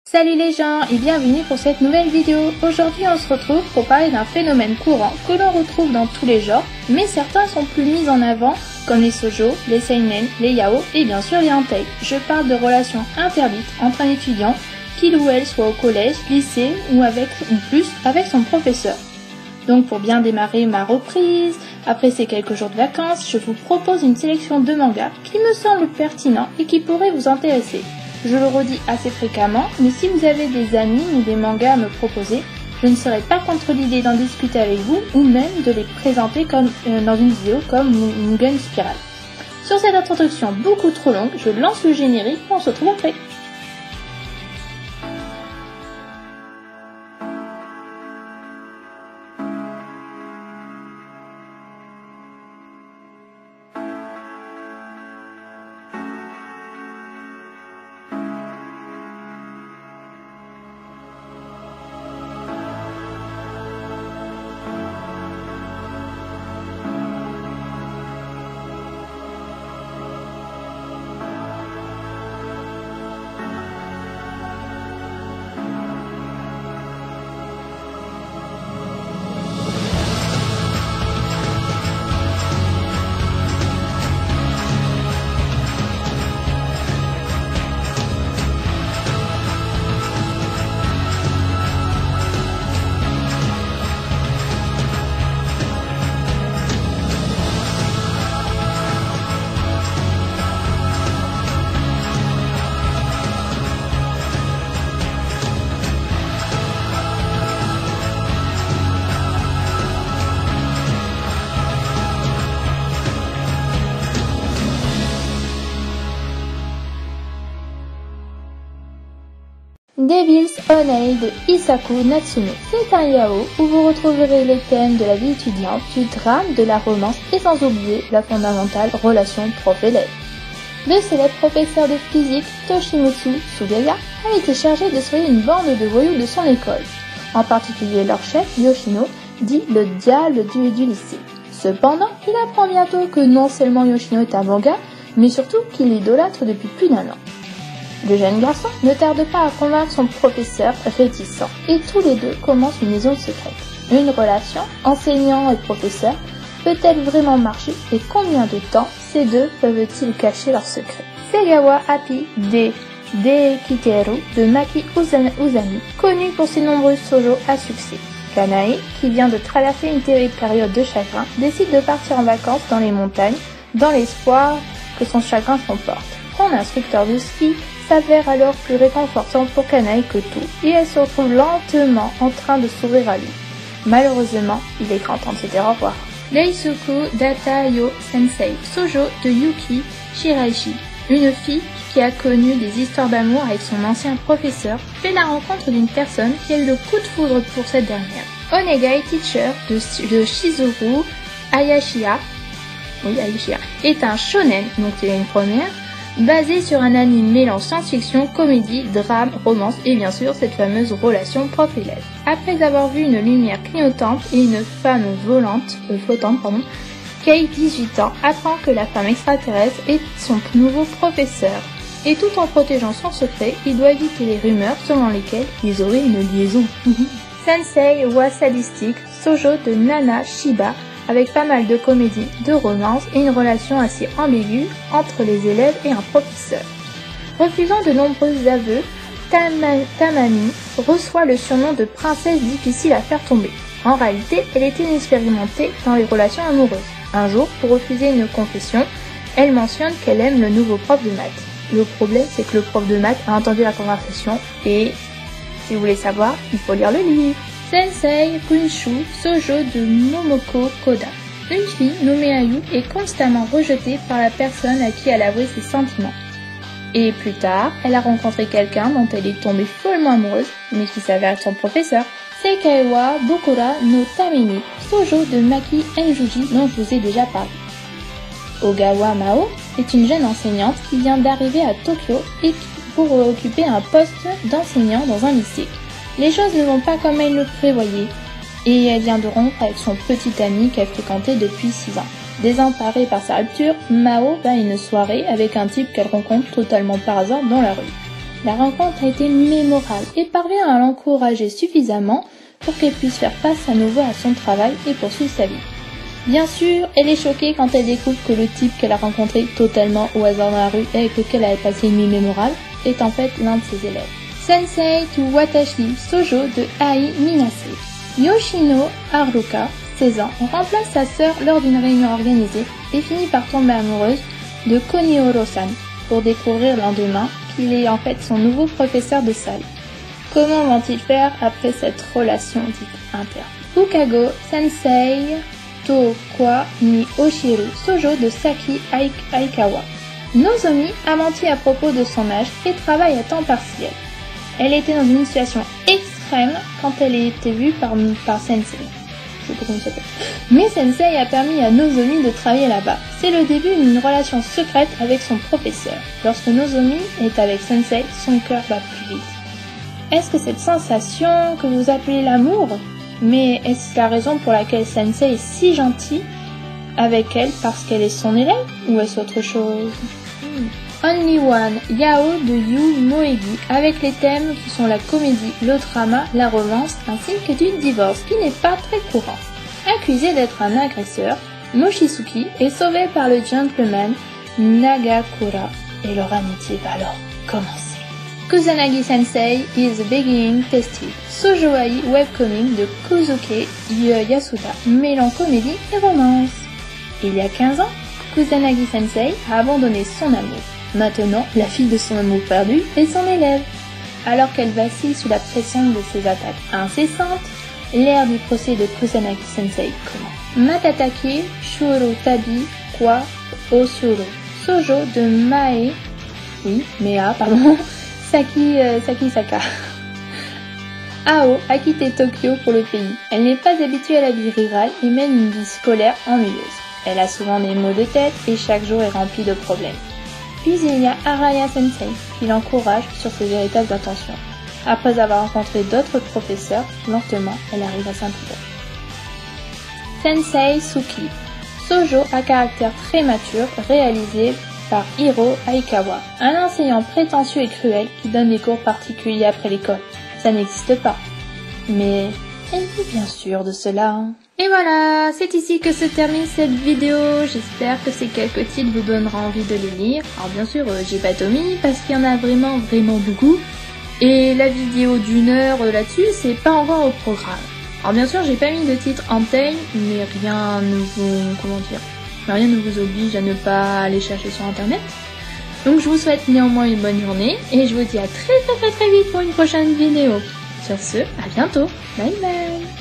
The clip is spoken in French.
Salut les gens et bienvenue pour cette nouvelle vidéo. Aujourd'hui on se retrouve pour parler d'un phénomène courant que l'on retrouve dans tous les genres, mais certains sont plus mis en avant comme les shoujo, les seinen, les yaoi et bien sûr les hentai. Je parle de relations interdites entre un étudiant, qu'il ou elle soit au collège, lycée ou plus avec son professeur. Donc pour bien démarrer ma reprise, après ces quelques jours de vacances, je vous propose une sélection de mangas qui me semble pertinent et qui pourrait vous intéresser. Je le redis assez fréquemment, mais si vous avez des animes ou des mangas à me proposer, je ne serai pas contre l'idée d'en discuter avec vous ou même de les présenter dans une vidéo comme Mugen Spiral. Sur cette introduction beaucoup trop longue, je lance le générique et on se retrouve après. Devil's Honey de Isaku Natsume. C'est un yao où vous retrouverez les thèmes de la vie étudiante, du drame, de la romance et sans oublier la fondamentale relation prof-élève. Le célèbre professeur de physique Toshimitsu Sugaya a été chargé de sauver une bande de voyous de son école, en particulier leur chef Yoshino, dit le diable du lycée. Cependant, il apprend bientôt que non seulement Yoshino est un manga, mais surtout qu'il l'idolâtre depuis plus d'1 an. Le jeune garçon ne tarde pas à convaincre son professeur réticent et tous les deux commencent une liaison secrète. Une relation enseignant et professeur peut-elle vraiment marcher et combien de temps ces deux peuvent-ils cacher leurs secrets? Segawa Happy de Kikeru de Maki Uzami, connu pour ses nombreux shoujo à succès. Kanae, qui vient de traverser une terrible période de chagrin, décide de partir en vacances dans les montagnes dans l'espoir que son chagrin s'emporte. Son instructeur de ski s'avère alors plus réconfortant pour Kanae que tout, et elle se retrouve lentement en train de s'ouvrir à lui. Malheureusement, il est grand temps de se dire au revoir. Reisuku Datayo Sensei, shoujo de Yuki Shiraishi. Une fille qui a connu des histoires d'amour avec son ancien professeur fait la rencontre d'une personne qui a eu le coup de foudre pour cette dernière. Onegai Teacher de Shizuru Ayashia est un shonen, donc c'est une première, basé sur un anime mêlant science-fiction, comédie, drame, romance et bien sûr cette fameuse relation prof-élève. Après avoir vu une lumière clignotante et une femme flottante, Kei, 18 ans, apprend que la femme extraterrestre est son nouveau professeur. Et tout en protégeant son secret, il doit éviter les rumeurs selon lesquelles ils auraient une liaison. Sensei wa sadistique, shoujo de Nana Shiba, avec pas mal de comédie, de romance et une relation assez ambiguë entre les élèves et un professeur. Refusant de nombreux aveux, Tamami reçoit le surnom de princesse difficile à faire tomber. En réalité, elle est inexpérimentée dans les relations amoureuses. Un jour, pour refuser une confession, elle mentionne qu'elle aime le nouveau prof de maths. Le problème, c'est que le prof de maths a entendu la conversation et, si vous voulez savoir, il faut lire le livre. Sensei Kunshu, shoujo de Momoko Koda. Une fille nommée Ayu est constamment rejetée par la personne à qui elle a avoué ses sentiments. Et plus tard, elle a rencontré quelqu'un dont elle est tombée follement amoureuse, mais qui s'avère être son professeur. Sekai wa Bokura no Tamini, shoujo de Maki Enjuji dont je vous ai déjà parlé. Ogawa Mao est une jeune enseignante qui vient d'arriver à Tokyo et pour occuper un poste d'enseignant dans un lycée. Les choses ne vont pas comme elle le prévoyait, et elle vient de rompre avec son petit ami qu'elle fréquentait depuis 6 ans. Désemparée par sa rupture, Mao va à une soirée avec un type qu'elle rencontre totalement par hasard dans la rue. La rencontre a été mémorable et parvient à l'encourager suffisamment pour qu'elle puisse faire face à nouveau à son travail et poursuivre sa vie. Bien sûr, elle est choquée quand elle découvre que le type qu'elle a rencontré totalement au hasard dans la rue et avec lequel elle a passé une nuit mémorable est en fait l'un de ses élèves. Sensei to Watashi Sojo de Ai Minase. Yoshino Haruka, 16 ans, remplace sa sœur lors d'une réunion organisée et finit par tomber amoureuse de Konioro-san pour découvrir le lendemain qu'il est en fait son nouveau professeur de salle. Comment vont-ils faire après cette relation dite interne? Fukago Sensei to Kwa ni Oshiru Sojo de Saki Aikawa. Nozomi a menti à propos de son âge et travaille à temps partiel. Elle était dans une situation extrême quand elle a été vue par Sensei. Je sais pas comment il s'appelle. Mais Sensei a permis à Nozomi de travailler là-bas. C'est le début d'une relation secrète avec son professeur. Lorsque Nozomi est avec Sensei, son cœur bat plus vite. Est-ce que cette sensation que vous appelez l'amour? Mais est-ce la raison pour laquelle Sensei est si gentil avec elle parce qu'elle est son élève? Ou est-ce autre chose? Only One Yao de Yu Moegi avec les thèmes qui sont la comédie, le drama, la romance ainsi que du divorce qui n'est pas très courant. Accusé d'être un agresseur, Mochizuki est sauvé par le gentleman Nagakura et leur amitié va alors commencer. Kusanagi Sensei is beginning tested. Sojoai webcomic de Kozuke Yasuda mêlant comédie et romance. Il y a 15 ans, Kusanagi Sensei a abandonné son amour. Maintenant, la fille de son amour perdu est son élève. Alors qu'elle vacille sous la pression de ses attaques incessantes, l'ère du procès de Kusanagi Sensei commence. Matatake Shuro Tabi Kwa Osuro. Sojo de Mea, Saki Saka. Ao a quitté Tokyo pour le pays. Elle n'est pas habituée à la vie rurale et mène une vie scolaire ennuyeuse. Elle a souvent des maux de tête et chaque jour est rempli de problèmes. Puis il y a Araya Sensei qui l'encourage sur ses véritables intentions. Après avoir rencontré d'autres professeurs, lentement elle arrive à s'impliquer. Sensei Suki. Sojo à caractère très mature, réalisé par Hiro Aikawa, un enseignant prétentieux et cruel qui donne des cours particuliers après l'école. Ça n'existe pas. Mais êtes-vous bien sûr de cela? Et voilà, c'est ici que se termine cette vidéo. J'espère que ces quelques titres vous donneront envie de les lire. Alors bien sûr, j'ai pas tout mis parce qu'il y en a vraiment beaucoup. Et la vidéo d'1 heure là-dessus, c'est pas encore au programme. Alors bien sûr, j'ai pas mis de titre en tête, mais rien ne vous oblige à ne pas aller chercher sur internet. Donc je vous souhaite néanmoins une bonne journée et je vous dis à très vite pour une prochaine vidéo. Sur ce, à bientôt. Bye bye.